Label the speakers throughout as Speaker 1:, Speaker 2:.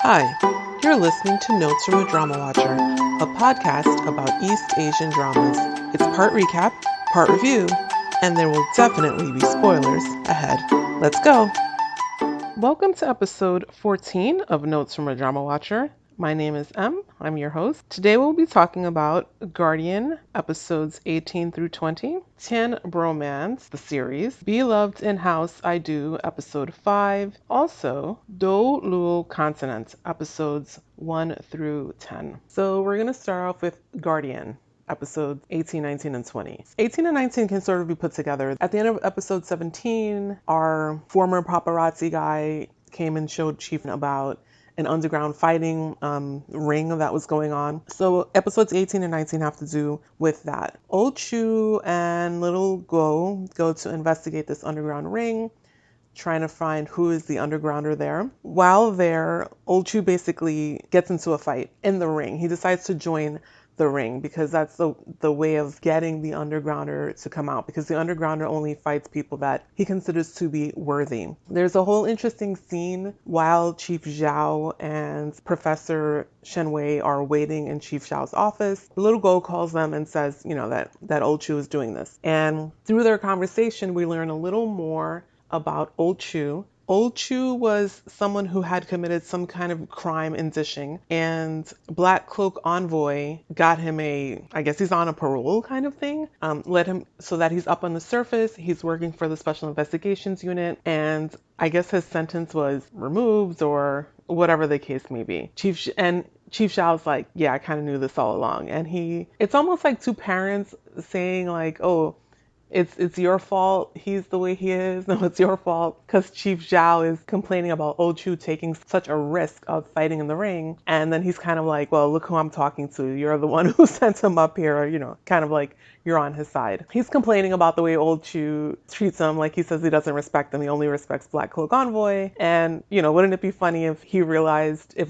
Speaker 1: Hi, you're listening to Notes from a Drama Watcher, a podcast about East Asian dramas. It's part recap, part review, and there will definitely be spoilers ahead. Let's go! Welcome to episode 14 of Notes from a Drama Watcher. My name is Em. I'm your host. Today we'll be talking about Gaurdian, episodes 18 through 20, Tien Bromance, the series, Be Loved in House I Do, episode 5, also Douluo Continent, episodes 1 through 10. So we're going to start off with Gaurdian. Episodes 18, 19, and 20. 18 and 19 can sort of be put together. At the end of episode 17, our former paparazzi guy came and showed Chief about an underground fighting ring that was going on. So episodes 18 and 19 have to do with that. Old Chu and Little Go to investigate this underground ring, trying to find who is the undergrounder there. While there, Old Chu basically gets into a fight in the ring. He decides to join the ring because that's the way of getting the undergrounder to come out, because the undergrounder only fights people that he considers to be worthy. There's a whole interesting scene while Chief Zhao and Professor Shenwei are waiting in Chief Zhao's office. Little Go calls them and says, that Old Chu is doing this. And through their conversation, we learn a little more about Old Chu. Old Chu was someone who had committed some kind of crime in dishing, and Black Cloak Envoy got him I guess he's on a parole kind of thing, let him so that he's up on the surface. He's working for the Special Investigations Unit, and I guess his sentence was removed or whatever the case may be. Chief Zhao's like, yeah, I kind of knew this all along. And it's almost like two parents saying like, oh, it's your fault he's the way he is. No, it's your fault because Chief Zhao is complaining about Old Chu taking such a risk of fighting in the ring. And then he's kind of like, well, look who I'm talking to. You're the one who sent him up here, kind of like you're on his side. He's complaining about the way Old Chu treats him. Like he says he doesn't respect him. He only respects Black Cloak Envoy. And, wouldn't it be funny if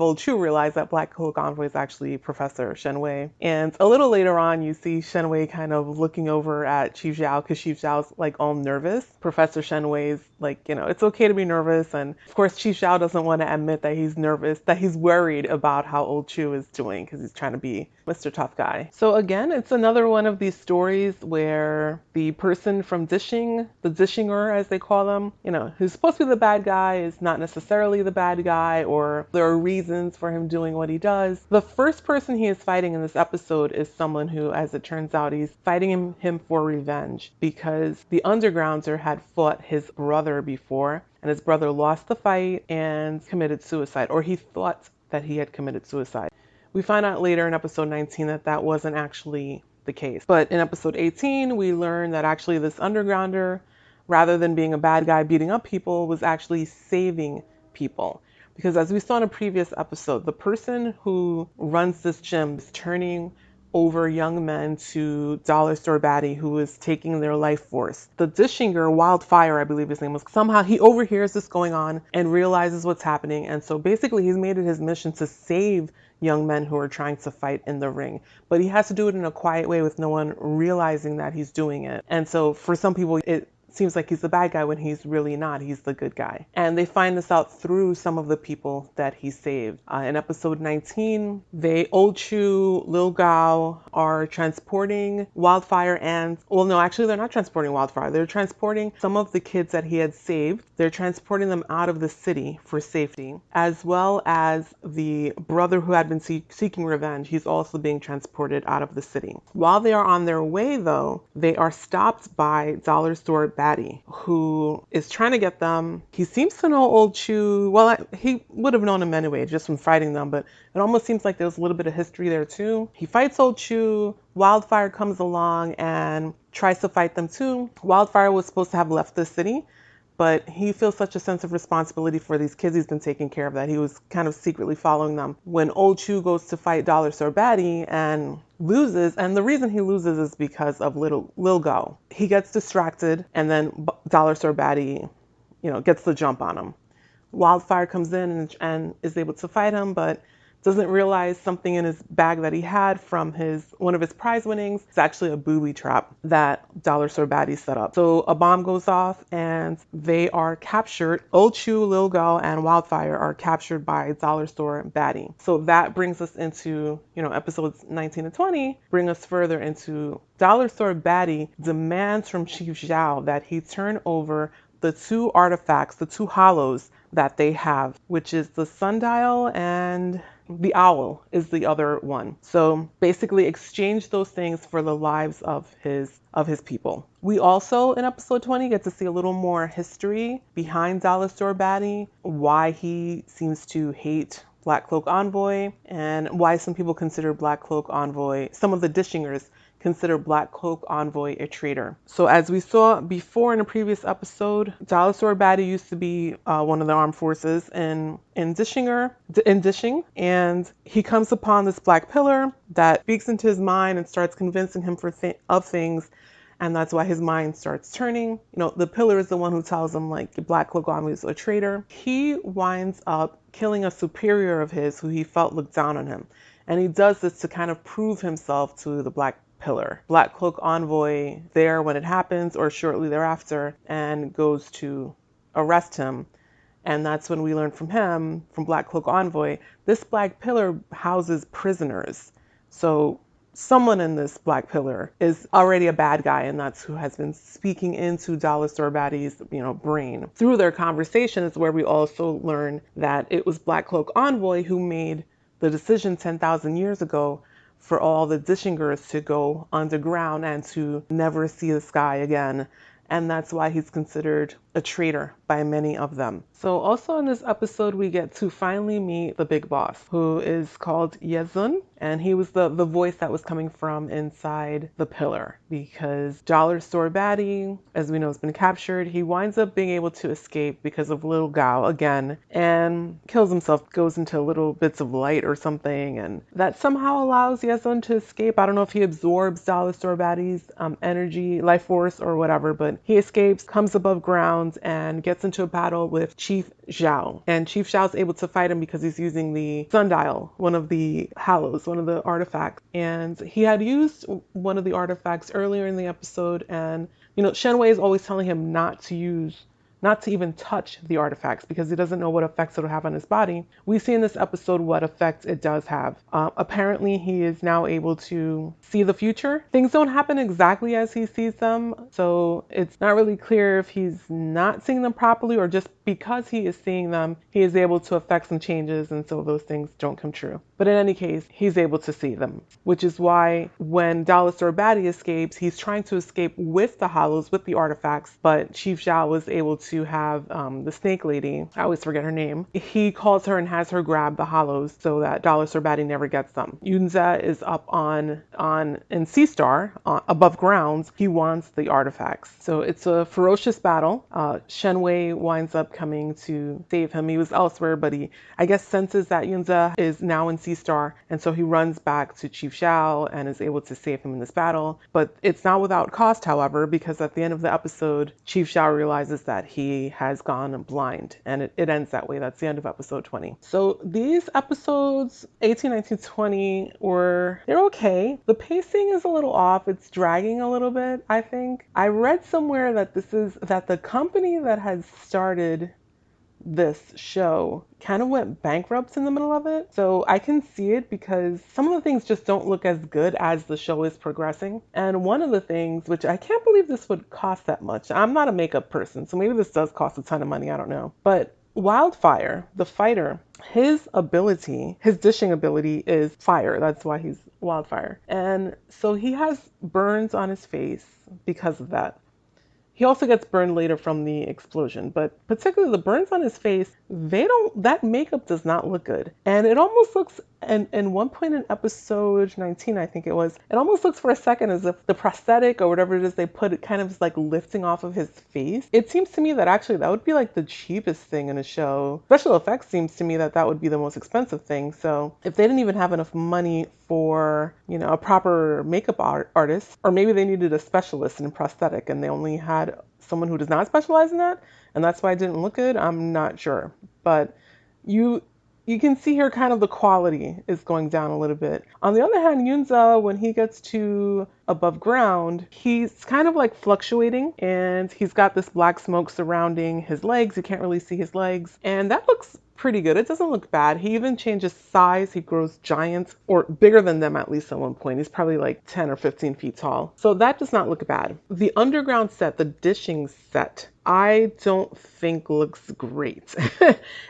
Speaker 1: Old Chu realized that Black Cloak Envoy is actually Professor Shenwei. And a little later on, you see Shenwei kind of looking over at Chief Zhao because Chief Zhao's like all nervous. Professor Shenwei's like, it's okay to be nervous. And of course, Chief Zhao doesn't want to admit that he's nervous, that he's worried about how Old Chu is doing because he's trying to be Mr. Tough Guy. So again, it's another one of these stories where the person from dishing, the dishinger as they call them, who's supposed to be the bad guy is not necessarily the bad guy, or there are reasons for him doing what he does. The first person he is fighting in this episode is someone who, as it turns out, he's fighting him for revenge because the undergrounder had fought his brother before, and his brother lost the fight and committed suicide, or he thought that he had committed suicide. We find out later in episode 19 that wasn't actually the case. But in episode 18, we learn that actually this undergrounder, rather than being a bad guy beating up people, was actually saving people. Because as we saw in a previous episode, the person who runs this gym is turning over young men to dollar store baddie who is taking their life force. The dishinger, Wildfire, I believe his name was, somehow he overhears this going on and realizes what's happening. And so basically he's made it his mission to save young men who are trying to fight in the ring. But he has to do it in a quiet way with no one realizing that he's doing it. And so for some people, it seems like he's the bad guy when he's really not. He's the good guy. And they find this out through some of the people that he saved. In episode 19, Old Chu, Lil Gao are transporting Wildfire and, well, no, actually they're not transporting Wildfire. They're transporting some of the kids that he had saved. They're transporting them out of the city for safety, as well as the brother who had been seeking revenge. He's also being transported out of the city. While they are on their way, though, they are stopped by dollar store baddie, who is trying to get them. He seems to know Old Chu. Well, he would have known him anyway, just from fighting them, but it almost seems like there's a little bit of history there too. He fights Old Chu. Wildfire comes along and tries to fight them too. Wildfire was supposed to have left the city, but he feels such a sense of responsibility for these kids he's been taking care of that he was kind of secretly following them. When Old Chu goes to fight Dollar Store Baddie and loses, and the reason he loses is because of Lil Gao. He gets distracted, and then Dollar Store Baddie, gets the jump on him. Wildfire comes in and is able to fight him, but doesn't realize something in his bag that he had from one of his prize winnings is actually a booby trap that Dollar Store Baddie set up. So a bomb goes off and they are captured. Old Chew, Lil Gal, and Wildfire are captured by Dollar Store Baddie. So that brings us into, episodes 19 and 20, bring us further into Dollar Store Baddie demands from Chief Zhao that he turn over the two artifacts, the two hollows that they have, which is the sundial and the owl is the other one. So basically exchange those things for the lives of his people. We also in episode 20 get to see a little more history behind Dollar Store Baddie, why he seems to hate Black Cloak Envoy, and why some people consider Black Cloak Envoy, some of the Dishingers consider Black Cloak Envoy a traitor. So as we saw before in a previous episode, Dollar Store Baddie used to be one of the armed forces in Dishing, and he comes upon this black pillar that speaks into his mind and starts convincing him of things. And that's why his mind starts turning. The pillar is the one who tells him, like, Black Cloak Envoy is a traitor. He winds up killing a superior of his who he felt looked down on him. And he does this to kind of prove himself to the Black Pillar. Black Cloak Envoy there when it happens or shortly thereafter and goes to arrest him. And that's when we learn from him, from Black Cloak Envoy, this Black Pillar houses prisoners. So someone in this Black Pillar is already a bad guy, and that's who has been speaking into Dollar Store Baddie's, brain. Through their conversation is where we also learn that it was Black Cloak Envoy who made the decision 10,000 years ago for all the Dishingers to go underground and to never see the sky again. And that's why he's considered a traitor by many of them. So also in this episode, we get to finally meet the big boss, who is called Yezun. And he was the voice that was coming from inside the pillar, because Dollar Store Baddie, as we know, has been captured. He winds up being able to escape because of Lil Gal again and kills himself, goes into little bits of light or something. And that somehow allows Yezun to escape. I don't know if he absorbs Dollar Store Baddie's energy, life force or whatever, but he escapes, comes above ground, and gets into a battle with Chief Zhao. And Chief Zhao is able to fight him because he's using the sundial, one of the hallows, one of the artifacts. And he had used one of the artifacts earlier in the episode, and Shen Wei is always telling him not to even touch the artifacts because he doesn't know what effects it'll have on his body. We see in this episode what effects it does have. Apparently, he is now able to see the future. Things don't happen exactly as he sees them, so it's not really clear if he's not seeing them properly or just because he is seeing them, he is able to affect some changes, and so those things don't come true. But in any case, he's able to see them, which is why when Dollar Store Baddie escapes, he's trying to escape with the hollows, with the artifacts, but Chief Zhao was able to have the snake lady, I always forget her name, he calls her and has her grab the hollows so that Dollar Store Baddie never gets them. Yunze is up in Sea Star, above ground. He wants the artifacts. So it's a ferocious battle. Shen Wei winds up coming to save him. He was elsewhere, but he, I guess, senses that Yunze is now in Sea Star, and so he runs back to Chief Zhao and is able to save him in this battle. But it's not without cost, however, because at the end of the episode, Chief Zhao realizes that he has gone blind, and it ends that way. That's the end of episode 20. So these episodes, 18, 19, 20, they're okay. The pacing is a little off. It's dragging a little bit, I think. I read somewhere that the company that had started this show kind of went bankrupt in the middle of it. So I can see it because some of the things just don't look as good as the show is progressing. And one of the things, which I can't believe this would cost that much. I'm not a makeup person, so maybe this does cost a ton of money. I don't know. But Wildfire, the fighter, his dishing ability is fire. That's why he's Wildfire. And so he has burns on his face because of that. He also gets burned later from the explosion, but particularly the burns on his face, that makeup does not look good. And it almost looks, and one point in episode 19, I think it was, it almost looks for a second as if the prosthetic or whatever it is they put, it kind of is like lifting off of his face. It seems to me that actually that would be like the cheapest thing in a show. Special effects seems to me that would be the most expensive thing. So if they didn't even have enough money for, a proper makeup artist, or maybe they needed a specialist in prosthetic and they only had someone who does not specialize in that, and that's why it didn't look good, I'm not sure. But you can see here kind of the quality is going down a little bit. On the other hand, Yunza, when he gets to above ground, he's kind of like fluctuating, and he's got this black smoke surrounding his legs. You can't really see his legs, and that looks pretty good. It doesn't look bad. He even changes size. He grows giant, or bigger than them at least at one point. He's probably like 10 or 15 feet tall. So that does not look bad. The underground set, the dishing set, I don't think looks great.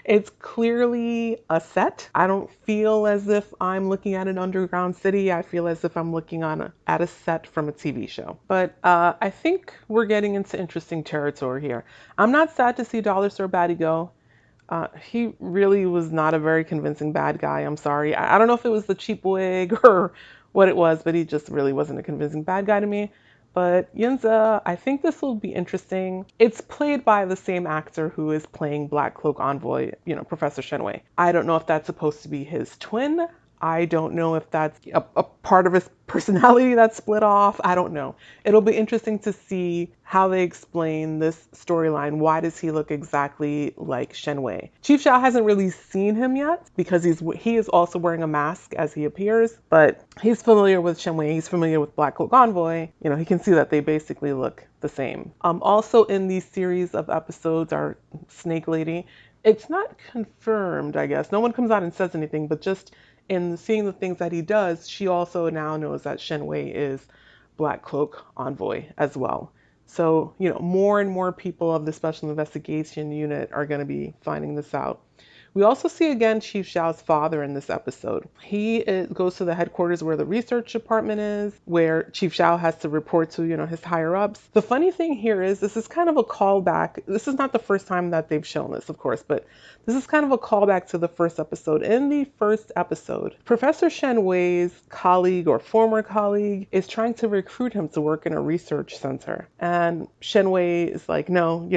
Speaker 1: It's clearly a set. I don't feel as if I'm looking at an underground city. I feel as if I'm looking at a set from a TV show. But I think we're getting into interesting territory here. I'm not sad to see Dollar Store Baddie go. He really was not a very convincing bad guy. I'm sorry. I don't know if it was the cheap wig or what it was, but he just really wasn't a convincing bad guy to me. But Yunza, I think this will be interesting. It's played by the same actor who is playing Black Cloak Envoy, Professor Shenwei. I don't know if that's supposed to be his twin. I don't know if that's a part of his personality that's split off. I don't know. It'll be interesting to see how they explain this storyline. Why does he look exactly like Shenwei? Chief Xiao hasn't really seen him yet because he is also wearing a mask as he appears, but he's familiar with Shenwei. He's familiar with Black Cloak Envoy. He can see that they basically look the same. Also in these series of episodes are Snake Lady. It's not confirmed, I guess. No one comes out and says anything, but just in seeing the things that he does, she also now knows that Shenwei is Black Cloak Envoy as well. So, more and more people of the Special Investigation Unit are going to be finding this out. We also see again Chief Xiao's father in this episode. He goes to the headquarters where the research department is, where Chief Xiao has to report to, his higher ups. The funny thing here is this is kind of a callback. This is not the first time that they've shown this, of course, but this is kind of a callback to the first episode. In the first episode, Professor Shenwei's colleague or former colleague is trying to recruit him to work in a research center. And Shenwei is like, no,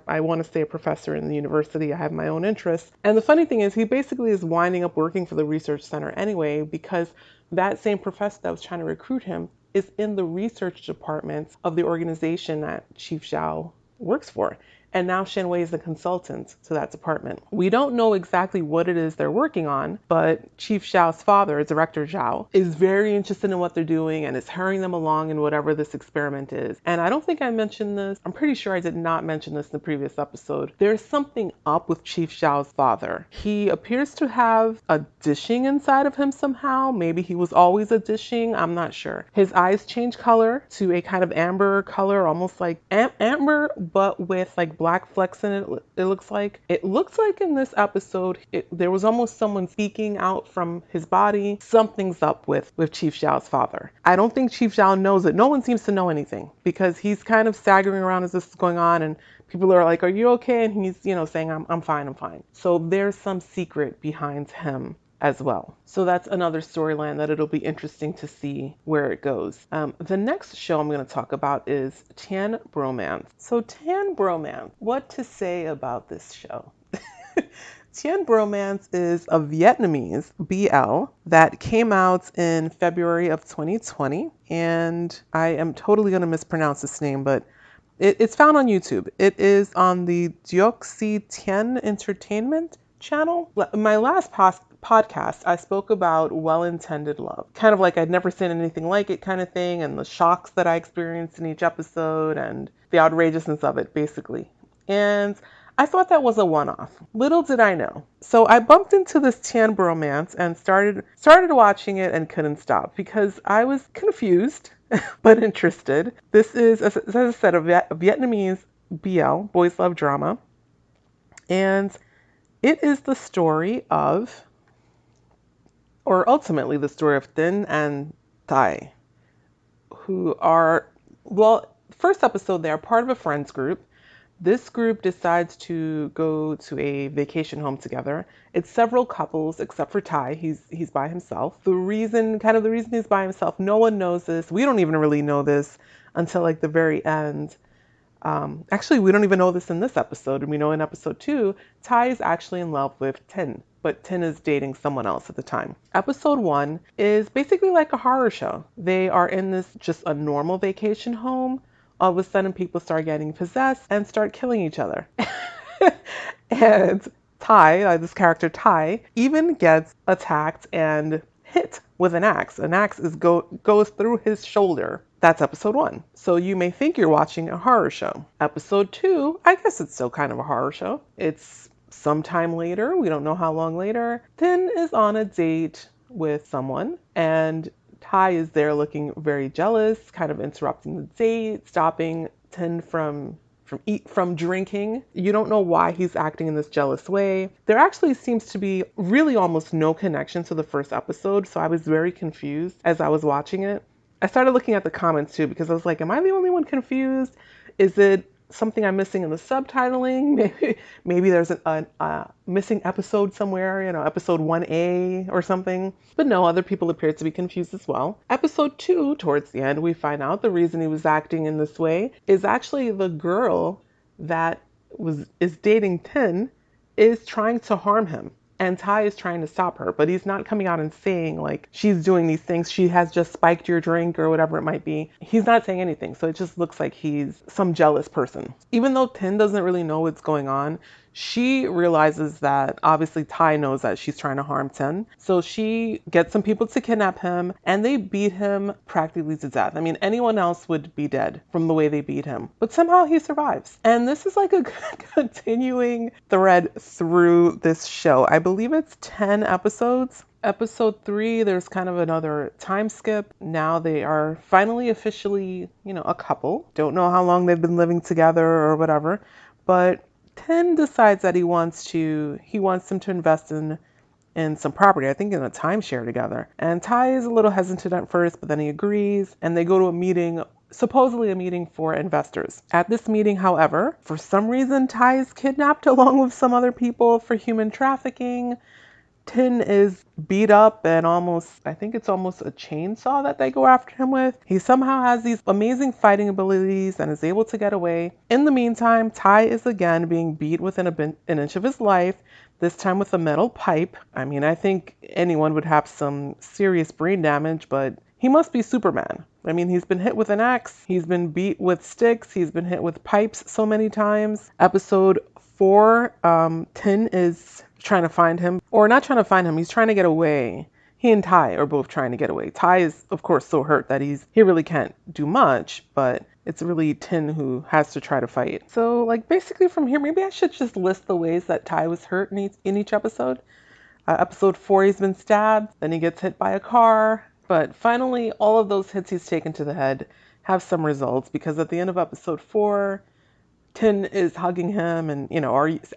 Speaker 1: I want to stay a professor in the university. I have my own interests. And the funny thing is he basically is winding up working for the research center anyway, because that same professor that was trying to recruit him is in the research department of the organization that Chief Xiao works for. And now Shenwei is a consultant to that department. We don't know exactly what it is they're working on, but Chief Xiao's father, Director Zhao, is very interested in what they're doing and is hurrying them along in whatever this experiment is. And I don't think I mentioned this. I'm pretty sure I did not mention this in the previous episode. There's something up with Chief Xiao's father. He appears to have a dishing inside of him somehow. Maybe he was always a dishing. I'm not sure. His eyes change color to a kind of amber color, almost like amber, but with like black flecks in it. It looks like in this episode there was almost someone speaking out from his body. Something's up with Chief Xiao's father. I don't think Chief Xiao knows it. No one seems to know anything because he's kind of staggering around as this is going on, and people are like, "Are you okay?" And he's saying, "I'm fine." So there's some secret behind him as well. So that's another storyline that it'll be interesting to see where it goes. The next show I'm going to talk about is Tien Bromance. So Tien Bromance, what to say about this show? Tien Bromance is a Vietnamese BL that came out in February of 2020, and I am totally going to mispronounce this name, but it's found on YouTube. It is on the Dioxy Tien Entertainment channel. My last podcast, I spoke about Well-Intended Love. Kind of like I'd never seen anything like it kind of thing, and the shocks that I experienced in each episode and the outrageousness of it, basically. And I thought that was a one-off. Little did I know. So I bumped into this Tien Bromance and started watching it and couldn't stop because I was confused but interested. This is, as I said, a Vietnamese BL, boys love drama. And it is the story of, or ultimately the story of Tin and Tai, who are, first episode, they are part of a friends group. This group decides to go to a vacation home together. It's several couples except for Tai. He's by himself. The reason he's by himself, no one knows this. We don't even really know this until like the very end. Actually, we don't even know this in this episode. And we know in episode 2, Tai is actually in love with Tin, but Tin is dating someone else at the time. Episode 1 is basically like a horror show. They are in this just a normal vacation home. All of a sudden, people start getting possessed and start killing each other. And this character Tai, even gets attacked and hit with an axe. An axe goes through his shoulder. That's episode 1. So you may think you're watching a horror show. Episode 2, I guess it's still kind of a horror show. It's sometime later, we don't know how long later. Tien is on a date with someone, and Tai is there looking very jealous, kind of interrupting the date, stopping Tien from drinking. You don't know why he's acting in this jealous way. There actually seems to be really almost no connection to the first episode, so I was very confused as I was watching it. I started looking at the comments too because I was like, am I the only one confused? Is it something I'm missing in the subtitling? Maybe there's a missing episode somewhere, episode 1A or something. But no, other people appeared to be confused as well. Episode 2, towards the end, we find out the reason he was acting in this way is actually the girl that is dating Tien is trying to harm him. And Tai is trying to stop her, but he's not coming out and saying like she's doing these things. She has just spiked your drink or whatever it might be. He's not saying anything. So it just looks like he's some jealous person. Even though Tien doesn't really know what's going on, she realizes that obviously Tai knows that she's trying to harm Tien. So she gets some people to kidnap him and they beat him practically to death. I mean, anyone else would be dead from the way they beat him, but somehow he survives. And this is like a continuing thread through this show. I believe it's 10 episodes. Episode 3, there's kind of another time skip. Now they are finally officially, a couple. Don't know how long they've been living together or whatever, but Tien decides that he wants them to invest in some property, I think in a timeshare together. And Tai is a little hesitant at first, but then he agrees, and they go to a meeting, supposedly a meeting for investors. At this meeting, however, for some reason, Tai is kidnapped along with some other people for human trafficking. Tien is beat up and I think it's almost a chainsaw that they go after him with. He somehow has these amazing fighting abilities and is able to get away. In the meantime, Tai is again being beat within an inch of his life, this time with a metal pipe. I mean, I think anyone would have some serious brain damage, but he must be Superman. I mean, he's been hit with an axe, he's been beat with sticks, he's been hit with pipes so many times. Episode 4, Tien is trying to find him, or not trying to find him, he's trying to get away. He and Tai are both trying to get away. Tai is, of course, so hurt that he really can't do much, but it's really Tien who has to try to fight. So, basically from here, maybe I should just list the ways that Tai was hurt in each episode. Episode 4, he's been stabbed, then he gets hit by a car, but finally, all of those hits he's taken to the head have some results, because at the end of episode 4, Tien is hugging him and,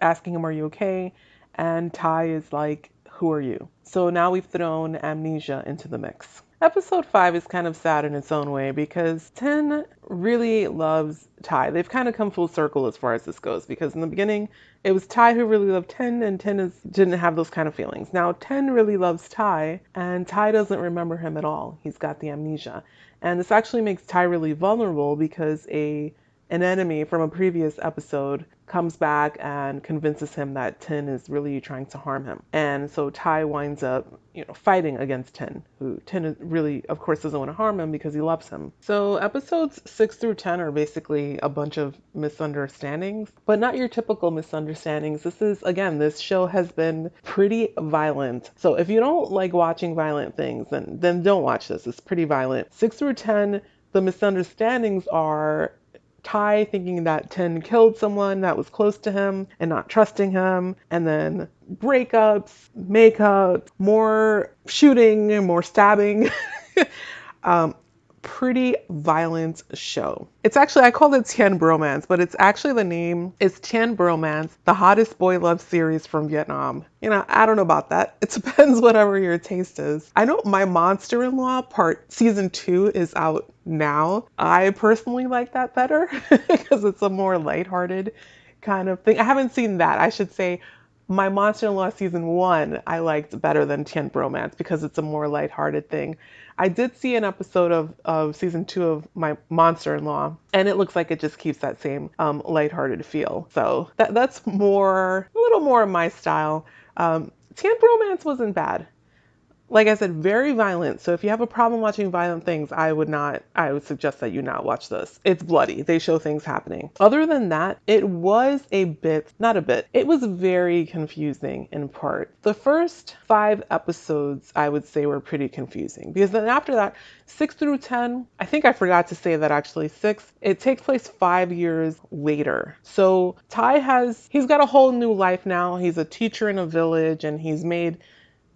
Speaker 1: asking him, are you okay? And Tai is like, who are you? So now we've thrown amnesia into the mix. Episode 5 is kind of sad in its own way because Tien really loves Tai. They've kind of come full circle as far as this goes, because in the beginning, it was Tai who really loved Tien, and Tien didn't have those kind of feelings. Now Tien really loves Tai, and Tai doesn't remember him at all. He's got the amnesia. And this actually makes Tai really vulnerable because an enemy from a previous episode comes back and convinces him that Tien is really trying to harm him. And so Tai winds up, fighting against Tien, who Tien really, of course, doesn't want to harm him because he loves him. So episodes 6 through 10 are basically a bunch of misunderstandings, but not your typical misunderstandings. This show has been pretty violent. So if you don't like watching violent things, then don't watch this. It's pretty violent. 6 through 10, the misunderstandings are Tai thinking that Tien killed someone that was close to him and not trusting him, and then breakups, makeup, more shooting, and more stabbing. Pretty violent show. It's actually, I called it Tien Bromance, but it's actually the name is Tien Bromance, the hottest boy love series from Vietnam. I don't know about that. It depends whatever your taste is. I know My Monster-in-Law season 2 is out now. I personally like that better because it's a more lighthearted kind of thing. I haven't seen that. I should say My Monster-in-Law season 1 I liked better than Tien Bromance because it's a more lighthearted thing. I did see an episode of season 2 of My Monster-in-Law, and it looks like it just keeps that same lighthearted feel. So that's a little more of my style. Tien Bromance wasn't bad. like I said, very violent. So if you have a problem watching violent things, I would suggest that you not watch this. It's bloody. They show things happening. Other than that, it was it was very confusing in part. The first 5 episodes, I would say, were pretty confusing because then after that, 6 through 10, I think I forgot to say that actually 6, it takes place 5 years later. So he's got a whole new life now. He's a teacher in a village and he's made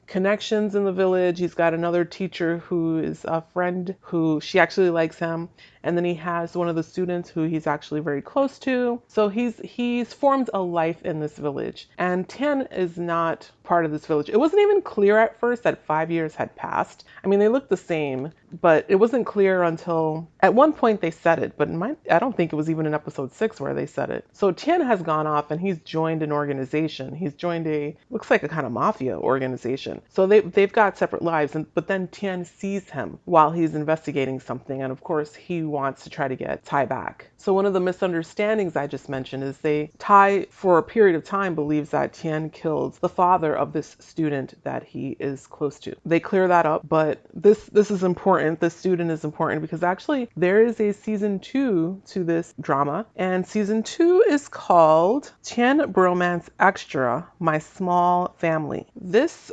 Speaker 1: connections in the village. He's got another teacher who is a friend who she actually likes him. And then he has one of the students who he's actually very close to. So he's formed a life in this village. And Tien is not part of this village. It wasn't even clear at first that 5 years had passed. I mean, they look the same, but it wasn't clear until at one point they said it, but I don't think it was even in episode 6 where they said it. So Tien has gone off and he's joined an organization. He's joined looks like a kind of mafia organization. So they've got separate lives, but then Tien sees him while he's investigating something, and of course he wants to try to get Tai back. So one of the misunderstandings I just mentioned is Tai for a period of time believes that Tien killed the father of this student that he is close to. They clear that up, but this is important. This student is important because actually there is a season 2 to this drama, and season 2 is called Tien Bromance Extra, My Small Family.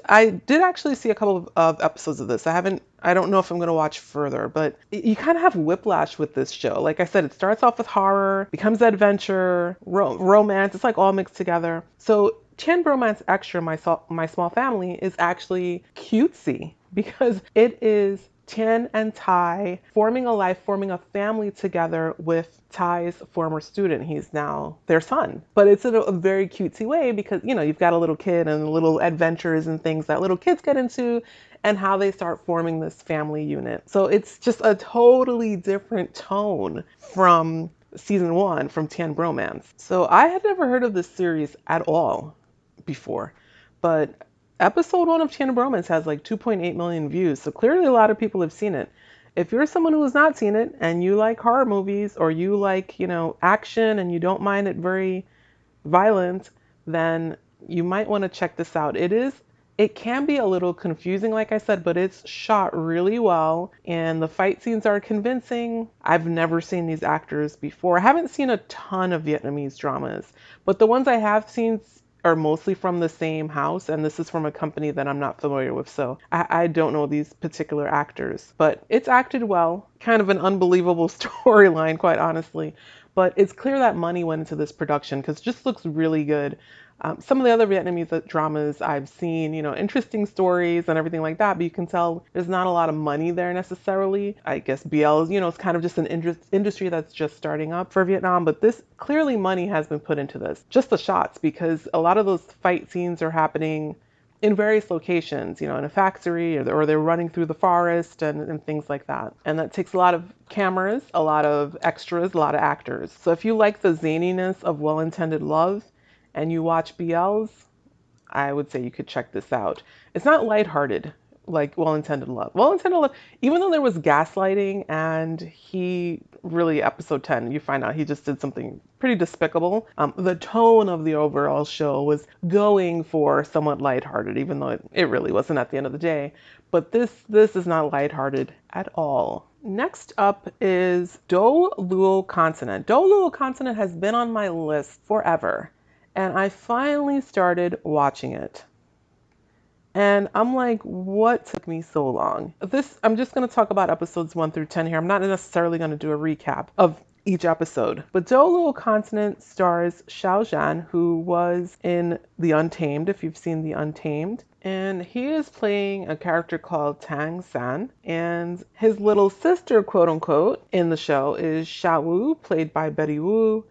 Speaker 1: I did actually see a couple of episodes of this. I don't know if I'm going to watch further, but you kind of have whiplash with this show. Like I said, it starts off with horror, becomes adventure, romance. It's like all mixed together. So Tien Bromance Extra, My Small Family is actually cutesy because it is Tien and Tai forming a family together with Tai's former student. He's now their son. But it's in a very cutesy way because, you've got a little kid and little adventures and things that little kids get into and how they start forming this family unit. So it's just a totally different tone from season 1, from Tien Bromance. So I had never heard of this series at all before, but episode 1 of Tien Bromance has like 2.8 million views. So clearly a lot of people have seen it. If you're someone who has not seen it and you like horror movies or you like, action and you don't mind it very violent, then you might want to check this out. It can be a little confusing, like I said, but it's shot really well and the fight scenes are convincing. I've never seen these actors before. I haven't seen a ton of Vietnamese dramas, but the ones I have seen are mostly from the same house, and this is from a company that I'm not familiar with, so I don't know these particular actors. But it's acted well, kind of an unbelievable storyline, quite honestly. But it's clear that money went into this production because it just looks really good. Some of the other Vietnamese dramas I've seen, interesting stories and everything like that, but you can tell there's not a lot of money there necessarily. I guess BL, it's kind of just an industry that's just starting up for Vietnam, but this clearly money has been put into this. Just the shots, because a lot of those fight scenes are happening in various locations, in a factory or they're running through the forest and things like that. And that takes a lot of cameras, a lot of extras, a lot of actors. So if you like the zaniness of Well-Intended Love, and you watch BLs, I would say you could check this out. It's not lighthearted like Well-Intended Love. Well-Intended Love, even though there was gaslighting and episode 10, you find out he just did something pretty despicable. The tone of the overall show was going for somewhat lighthearted, even though it really wasn't at the end of the day. But this is not lighthearted at all. Next up is Douluo Continent. Douluo Continent has been on my list forever. And I finally started watching it. And I'm like, what took me so long? I'm just going to talk about episodes 1 through 10 here. I'm not necessarily going to do a recap of each episode. But Douluo Continent stars Xiao Zhan, who was in The Untamed, if you've seen The Untamed. And he is playing a character called Tang San. And his little sister, quote unquote, in the show is Xia Wu, played by Betty Wu.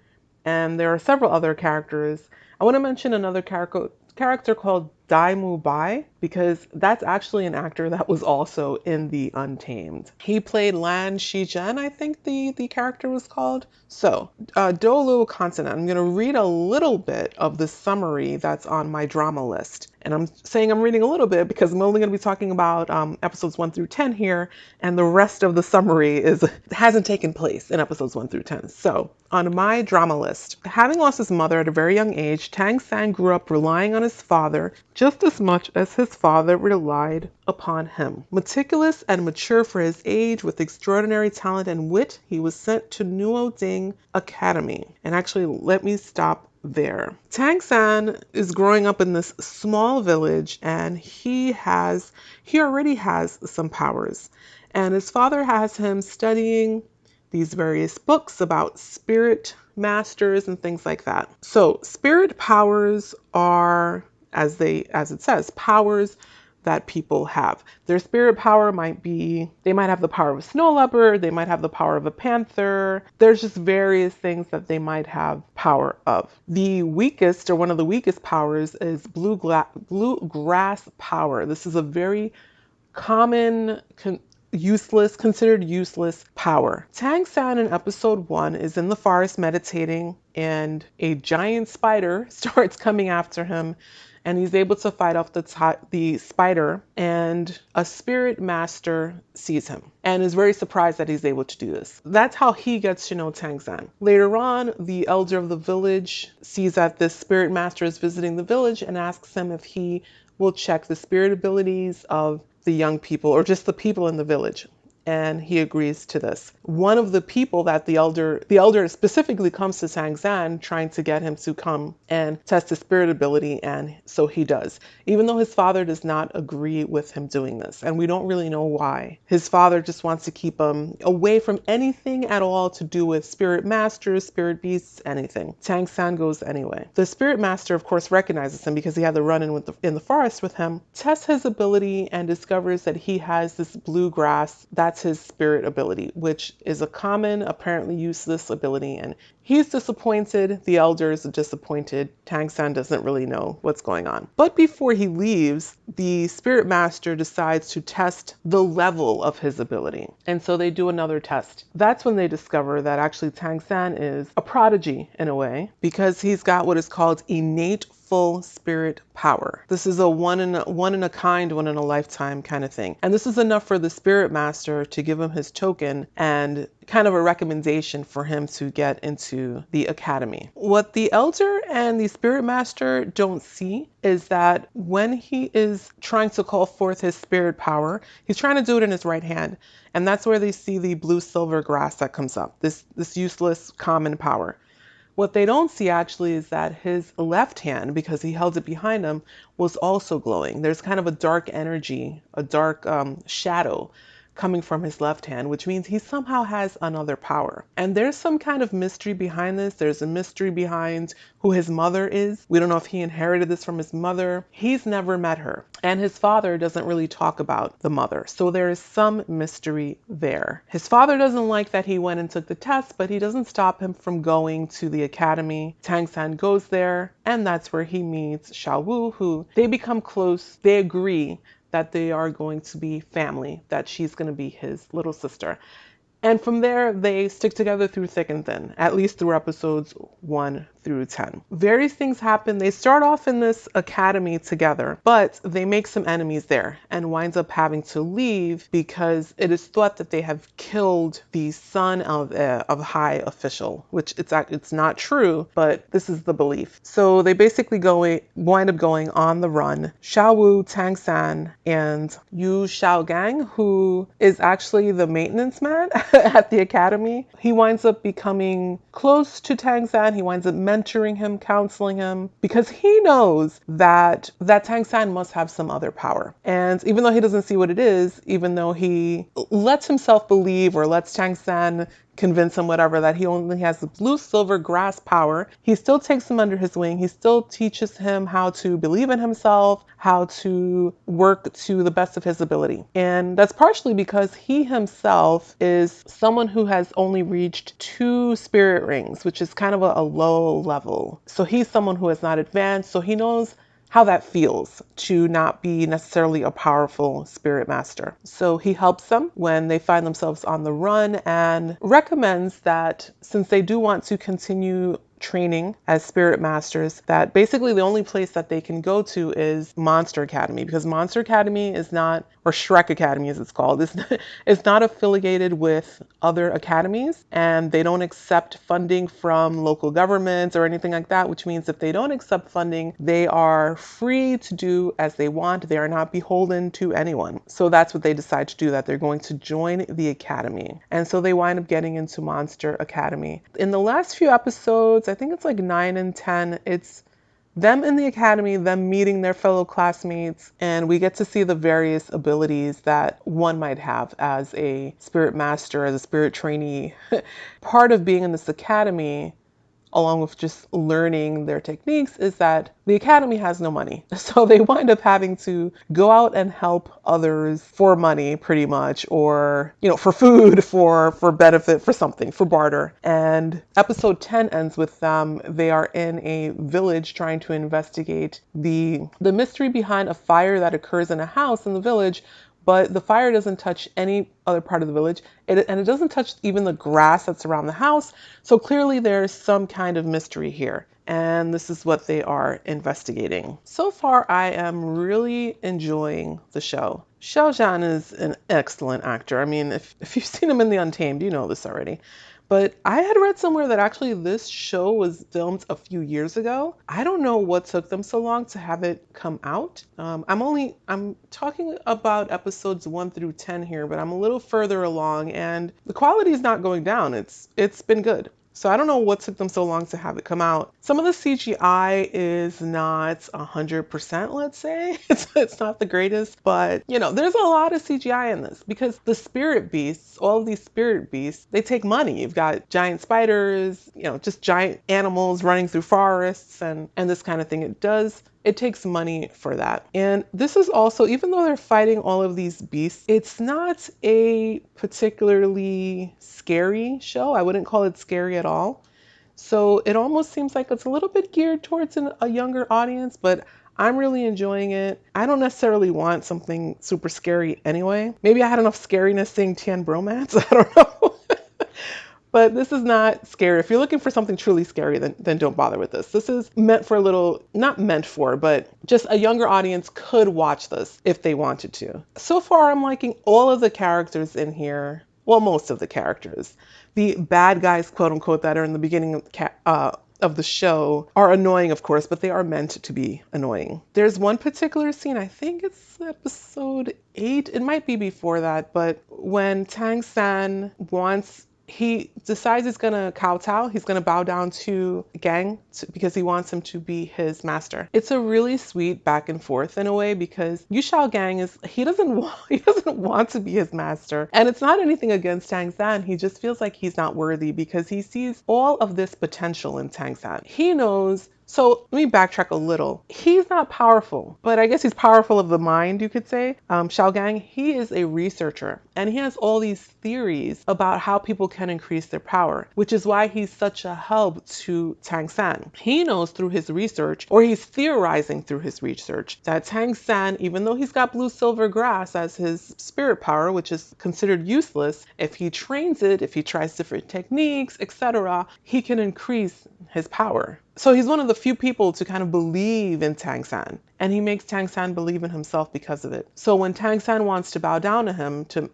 Speaker 1: And there are several other characters. I want to mention another character called Dai Mu Bai, because that's actually an actor that was also in The Untamed. He played Lan Shizhen, I think the character was called. So, Douluo Continent. I'm going to read a little bit of the summary that's on my drama list. And I'm saying I'm reading a little bit because I'm only going to be talking about episodes 1 through 10 here, and the rest of the summary hasn't taken place in episodes 1 through 10. So, on my drama list, having lost his mother at a very young age, Tang San grew up relying on his father just as much as his his father relied upon him. Meticulous and mature for his age, with extraordinary talent and wit, he was sent to Nuo Ding Academy. And actually, let me stop there. Tang San is growing up in this small village, and he already has some powers. And his father has him studying these various books about spirit masters and things like that. So spirit powers are, as it says, powers that people have. Their spirit power they might have the power of a snow leopard, they might have the power of a panther. There's just various things that they might have power of. The weakest, or one of the weakest powers, is bluegrass power. This is a very common, considered useless power. Tang San in episode 1 is in the forest meditating, and a giant spider starts coming after him, and he's able to fight off the spider, and a spirit master sees him and is very surprised that he's able to do this. That's how he gets to know Tang San. Later on, the elder of the village sees that this spirit master is visiting the village and asks him if he will check the spirit abilities of the young people, or just the people in the village. And he agrees to this. One of the people that the elder specifically comes to Tang San trying to get him to come and test his spirit ability, and so he does, even though his father does not agree with him doing this, and we don't really know why. His father just wants to keep him away from anything at all to do with spirit masters, spirit beasts, anything. Tang San goes anyway. The spirit master, of course, recognizes him because he had the run-in in the forest with him, tests his ability, and discovers that he has this bluegrass. That's his spirit ability, which is a common, apparently useless ability, and he's disappointed. The elder is disappointed. Tang San doesn't really know what's going on. But before he leaves, the spirit master decides to test the level of his ability. And so they do another test. That's when they discover that actually Tang San is a prodigy in a way, because he's got what is called innate full spirit power. This is a one in a kind, one in a lifetime kind of thing. And this is enough for the spirit master to give him his token and kind of a recommendation for him to get into the academy. What the elder and the spirit master don't see is that when he is trying to call forth his spirit power, he's trying to do it in his right hand. And that's where they see the blue silver grass that comes up, this useless common power. What they don't see actually is that his left hand, because he held it behind him, was also glowing. There's kind of a dark energy, a dark shadow coming from his left hand, which means he somehow has another power. And there's some kind of mystery behind this. There's a mystery behind who his mother is. We don't know if he inherited this from his mother. He's never met her. And his father doesn't really talk about the mother. So there is some mystery there. His father doesn't like that he went and took the test, but he doesn't stop him from going to the academy. Tang San goes there, and that's where he meets Xiao Wu, who they become close. They agree that they are going to be family, that she's going to be his little sister. And from there, they stick together through thick and thin, at least through episodes 1 through 10. Various things happen. They start off in this academy together, but they make some enemies there and winds up having to leave because it is thought that they have killed the son of a high official, which it's not true, but this is the belief. So they basically wind up going on the run. Xiao Wu, Tang San, and Yu Xiaogang, who is actually the maintenance man at the academy. He winds up becoming close to Tang San. He winds up mentoring him, counseling him, because he knows that Tang San must have some other power. And even though he doesn't see what it is, even though he lets himself believe, or lets Tang San convince him whatever, that he only has the blue silver grass power, he still takes him under his wing. He still teaches him how to believe in himself, how to work to the best of his ability. And that's partially because he himself is someone who has only reached 2 spirit rings, which is kind of a low level. So he's someone who has not advanced, so he knows how that feels to not be necessarily a powerful spirit master. So he helps them when they find themselves on the run and recommends that since they do want to continue training as spirit masters, that basically the only place that they can go to is Monster Academy, because Monster Academy is not, or Shrek Academy as it's called, is not affiliated with other academies, and they don't accept funding from local governments or anything like that, which means if they don't accept funding, they are free to do as they want. They are not beholden to anyone. So that's what they decide to do, that they're going to join the academy. And so they wind up getting into Monster Academy. In the last few episodes, I think it's like 9 and 10, it's them in the academy, them meeting their fellow classmates, and we get to see the various abilities that one might have as a spirit master, as a spirit trainee. Part of being in this academy, along with just learning their techniques, is that the academy has no money. So they wind up having to go out and help others for money, pretty much, or, for food, for benefit, for something, for barter. And episode 10 ends with them. They are in a village trying to investigate the mystery behind a fire that occurs in a house in the village, but the fire doesn't touch any other part of the village, and it doesn't touch even the grass that's around the house. So clearly there's some kind of mystery here, and this is what they are investigating. So far, I am really enjoying the show. Xiao Zhan is an excellent actor. I mean, if you've seen him in The Untamed, you know this already. But I had read somewhere that actually this show was filmed a few years ago. I don't know what took them so long to have it come out. I'm talking about episodes 1 through 10 here, but I'm a little further along, and the quality is not going down. It's been good. So I don't know what took them so long to have it come out. Some of the CGI is not 100%, let's say. It's not the greatest, but there's a lot of CGI in this, because the spirit beasts, all of these spirit beasts, they take money. You've got giant spiders, just giant animals running through forests and this kind of thing. It takes money for that. And this is also, even though they're fighting all of these beasts, it's not a particularly scary show. I wouldn't call it scary at all. So it almost seems like it's a little bit geared towards a younger audience, but I'm really enjoying it. I don't necessarily want something super scary anyway. Maybe I had enough scariness seeing Tien Bromance. I don't know. But this is not scary. If you're looking for something truly scary, then don't bother with this. This is meant for not meant for, but just a younger audience could watch this if they wanted to. So far, I'm liking all of the characters in here. Well, most of the characters. The bad guys, quote unquote, that are in the beginning of the show are annoying, of course, but they are meant to be annoying. There's one particular scene, I think it's episode 8. It might be before that, but when Tang San he decides he's going to kowtow. He's going to bow down to Gang because he wants him to be his master. It's a really sweet back and forth in a way, because Yu Shao Gang he doesn't want to be his master. And it's not anything against Tang San. He just feels like he's not worthy because he sees all of this potential in Tang San. He knows. So let me backtrack a little. He's not powerful, but I guess he's powerful of the mind, you could say. Xiao Gang, he is a researcher, and he has all these theories about how people can increase their power, which is why he's such a help to Tang San. He knows through his research, or he's theorizing through his research, that Tang San, even though he's got blue silver grass as his spirit power, which is considered useless, if he trains it, if he tries different techniques, etc., he can increase his power. So he's one of the few people to kind of believe in Tang San, and he makes Tang San believe in himself because of it. So when Tang San wants to bow down to him to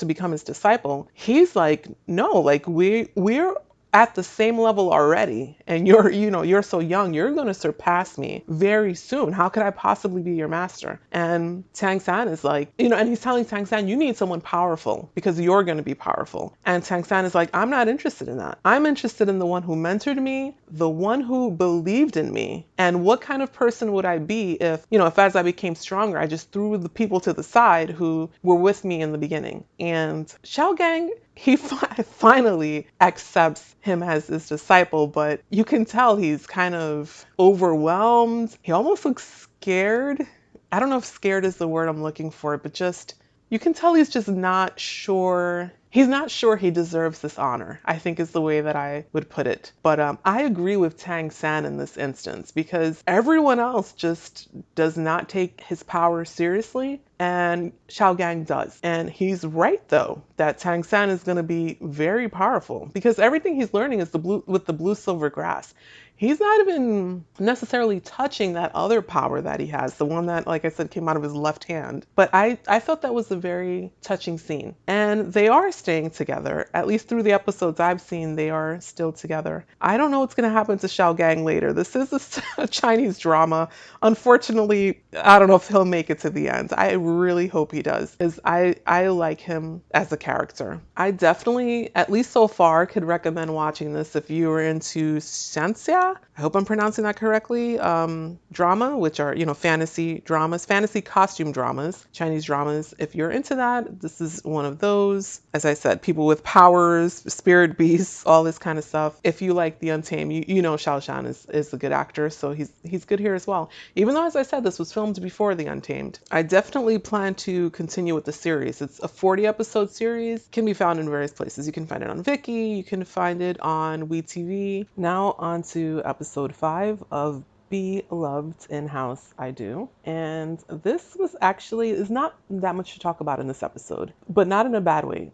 Speaker 1: become his disciple, he's like, no, like we're at the same level already, and you're so young, you're going to surpass me very soon. How could I possibly be your master? And Tang San is like, and he's telling Tang San, you need someone powerful because you're going to be powerful. And Tang San is like, I'm not interested in that. I'm interested in the one who mentored me, the one who believed in me. And what kind of person would I be if as I became stronger, I just threw the people to the side who were with me in the beginning? And Xiao Gang, he finally accepts him as his disciple, but you can tell he's kind of overwhelmed. He almost looks scared. I don't know if scared is the word I'm looking for, but just, you can tell he's just not sure. he's not sure he deserves this honor, I think is the way that I would put it. But I agree with Tang San in this instance because everyone else just does not take his power seriously, and Xiao Gang does. And he's right, though, that Tang San is going to be very powerful because everything he's learning is with the blue silver grass. He's not even necessarily touching that other power that he has, the one that, like I said, came out of his left hand. But I felt that was a very touching scene. And they are staying together. At least through the episodes I've seen, they are still together. I don't know what's going to happen to Xiao Gang later. This is a Chinese drama. Unfortunately, I don't know if he'll make it to the end. I really hope he does, because I like him as a character. I definitely, at least so far, could recommend watching this if you were into Xianxia. I hope I'm pronouncing that correctly. Drama, which are, fantasy dramas, fantasy costume dramas, Chinese dramas. If you're into that, this is one of those. As I said, people with powers, spirit beasts, all this kind of stuff. If you like The Untamed, you know Xiao Shan is a good actor, so he's good here as well. Even though, as I said, this was filmed before The Untamed. I definitely plan to continue with the series. It's a 40-episode series, can be found in various places. You can find it on Viki, you can find it on WeTV. Now on to episode 5 of Be Loved In-House I Do. And this is not that much to talk about in this episode, but not in a bad way.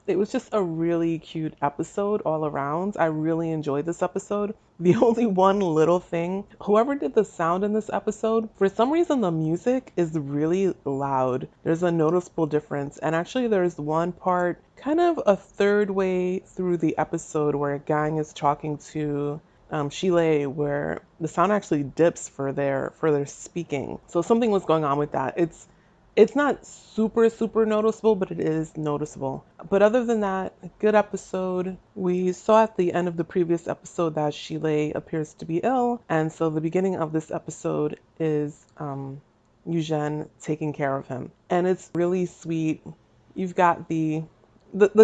Speaker 1: It was just a really cute episode all around. I really enjoyed this episode. The only one little thing, whoever did the sound in this episode, for some reason the music is really loud. There's a noticeable difference. And actually there's one part, kind of a third way through the episode, where Gang is talking to Shilei, where the sound actually dips for their speaking. So something was going on with that. It's not super noticeable, but it is noticeable. But other than that, good episode. We saw at the end of the previous episode that Shilei appears to be ill, and so the beginning of this episode is Yuzhen taking care of him. And it's really sweet. You've got the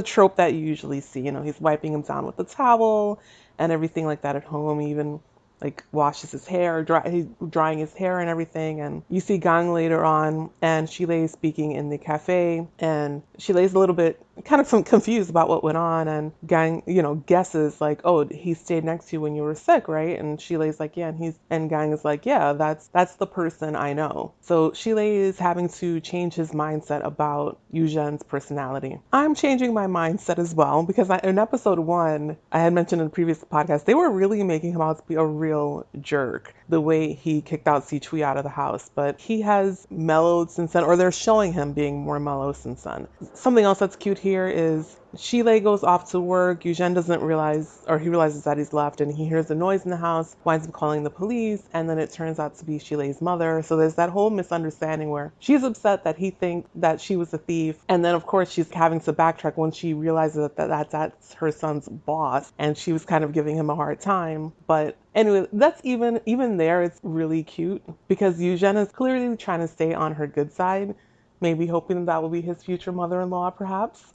Speaker 1: trope that you usually see, he's wiping him down with the towel and everything like that at home. He even like washes his hair, he's drying his hair and everything. And you see Gang later on, and Shilei is speaking in the cafe, and Shilei's a little bit kind of confused about what went on, and Gang, guesses like, oh, he stayed next to you when you were sick, right? And Shilei's like, yeah, and Gang is like, yeah, that's the person I know. So Shilei is having to change his mindset about Yuzhen's personality. I'm changing my mindset as well, because in episode 1, I had mentioned in the previous podcast, they were really making him out to be a real jerk, the way he kicked out Sichui out of the house. But he has mellowed since then, or they're showing him being more mellow since then. Something else that's cute here is Shilei goes off to work. Yuzhen doesn't realize, or he realizes that he's left, and he hears a noise in the house, winds up calling the police, and then it turns out to be Shilei's mother. So there's that whole misunderstanding where she's upset that he thinks that she was a thief, and then of course she's having to backtrack when she realizes that's her son's boss, and she was kind of giving him a hard time. But anyway, that's even there, it's really cute, because Yuzhen is clearly trying to stay on her good side, maybe hoping that will be his future mother-in-law, perhaps.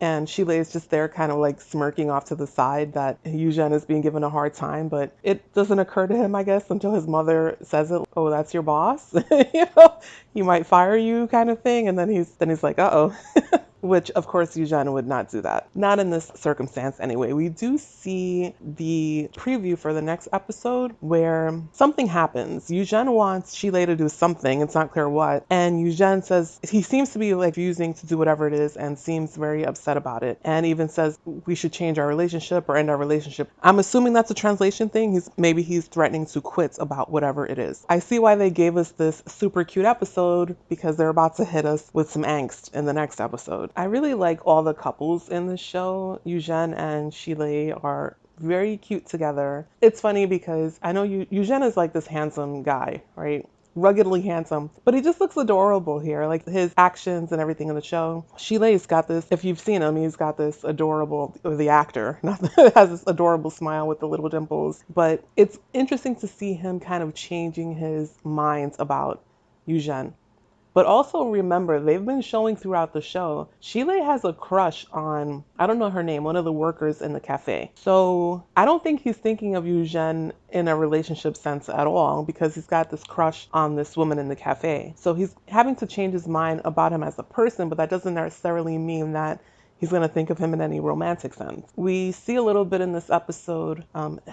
Speaker 1: And Shilei is just there kind of like smirking off to the side that Yuzhen is being given a hard time, but it doesn't occur to him, I guess, until his mother says it. Oh, that's your boss? He might fire you, kind of thing. And then he's like, uh-oh. Which, of course, Yuzhen would not do that. Not in this circumstance, anyway. We do see the preview for the next episode where something happens. Yuzhen wants Shilei to do something. It's not clear what. And Yuzhen says he seems to be like refusing to do whatever it is and seems very upset about it. And even says we should change our relationship or end our relationship. I'm assuming that's a translation thing. Maybe he's threatening to quit about whatever it is. I see why they gave us this super cute episode, because they're about to hit us with some angst in the next episode. I really like all the couples in the show. Yuzhen and Shilei are very cute together. It's funny because I know Yuzhen is like this handsome guy, right? Ruggedly handsome, but he just looks adorable here, like his actions and everything in the show. Shilei's got this, if you've seen him, he's got this adorable, or the actor, has this adorable smile with the little dimples. But it's interesting to see him kind of changing his mind about Yuzhen. But also remember, they've been showing throughout the show, Shilei has a crush on, I don't know her name, one of the workers in the cafe. So I don't think he's thinking of Yuzhen in a relationship sense at all, because he's got this crush on this woman in the cafe. So he's having to change his mind about him as a person, but that doesn't necessarily mean that he's going to think of him in any romantic sense. We see a little bit in this episode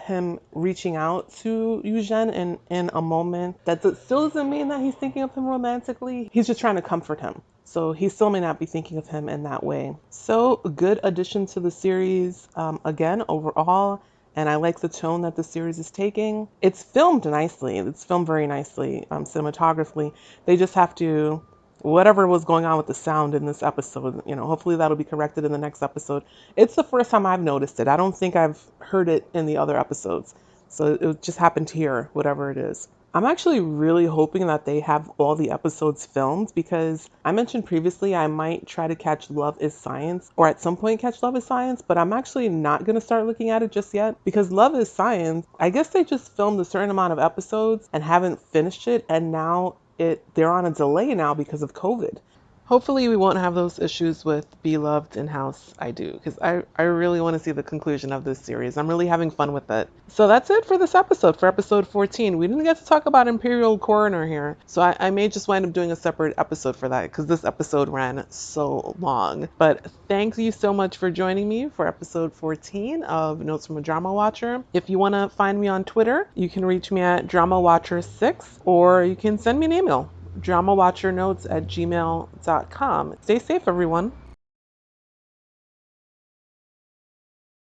Speaker 1: him reaching out to Eugen in a moment that still doesn't mean that he's thinking of him romantically. He's just trying to comfort him. So he still may not be thinking of him in that way. So a good addition to the series again overall. And I like the tone that the series is taking. It's filmed nicely. It's filmed very nicely, cinematographically. They just have to, whatever was going on with the sound in this episode, hopefully that'll be corrected in the next episode. It's the first time I've noticed it. I don't think I've heard it in the other episodes. So it just happened here, whatever it is. I'm actually really hoping that they have all the episodes filmed because I mentioned previously I might try to catch Love is Science or at some point catch Love is Science, but I'm actually not going to start looking at it just yet because Love is Science, I guess they just filmed a certain amount of episodes and haven't finished it, and now they're on a delay now because of COVID. Hopefully we won't have those issues with Beloved and House I Do, because I really want to see the conclusion of this series. I'm really having fun with it. So that's it for this episode, for episode 14. We didn't get to talk about Imperial Coroner here, so I may just wind up doing a separate episode for that, because this episode ran so long. But thank you so much for joining me for episode 14 of Notes from a Drama Watcher. If you want to find me on Twitter, you can reach me at DramaWatcher6, or you can send me an email, dramawatchernotes@gmail.com. Stay safe, everyone.